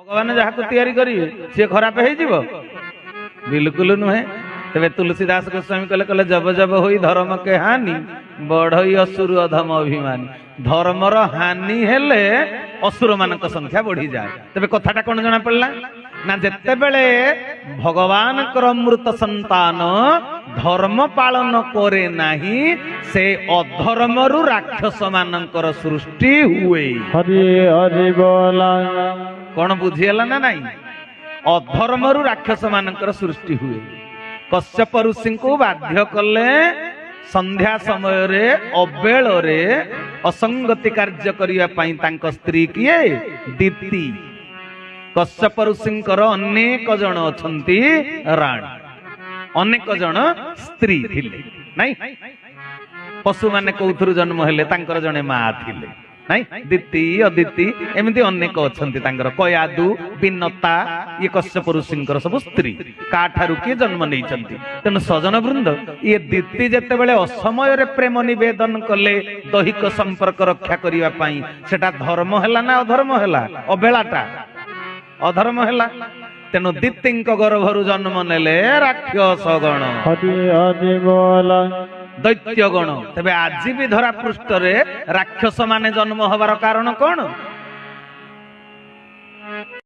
भगवान जहाँ तैयारी करिए सी खराब हो बिल्कुल नुहे। तेरे तुलसीदास गोस्वामी कहले कहले जब जब होई धर्म के हानि बढ़ई असुर अधम अभिमानी। धर्मर हानि हेले असुर मान संख्या बढ़ी जाए। तेरे कथाटा कौन जना पड़ला ना जिते बेले भगवान मृत संतान धर्म पालन करे नाही से अधर्मरु राक्षस मानकर सृष्टि हुए। हरि हरि बोला कौन बुझीगला ना नाई अधर्मरु राक्षस मानकर सृष्टि हुए। कश्यप ऋषि को बाध्य कले संध्या समय रे अबेल रे असंगति कार्य करिया पई तांको स्त्री किए दीप्ति। कश्यप ऋषिंकर अनेक जन अछंती राणी अनेक जन स्त्री थिले नहीं। पशु माने कोथुरु जन्म हेले तांकर जने मा थिले नहीं। दिति अदिति एमती अनेक अछंती तांकर कयादु बिनता ये कश्यप ऋषिंकर सब स्त्री काठारु किए जन्म नहीं चंती। तेनु सजन वृंद ये दिति जेते बेले असमय रे प्रेम निवेदन कले दैहिक संपर्क रक्षा करिया पई सेटा धर्म हैला ना अधर्म हैला अबेलाटा अधर्म हैला। तेनु दितिंक गर्भरु जन्म नेले राक्षस गण हरि हरि बोला दैत्य गण। तेबे आज भी धरा पृष्ठ रे राक्षस माने जन्म हबार कारण कौन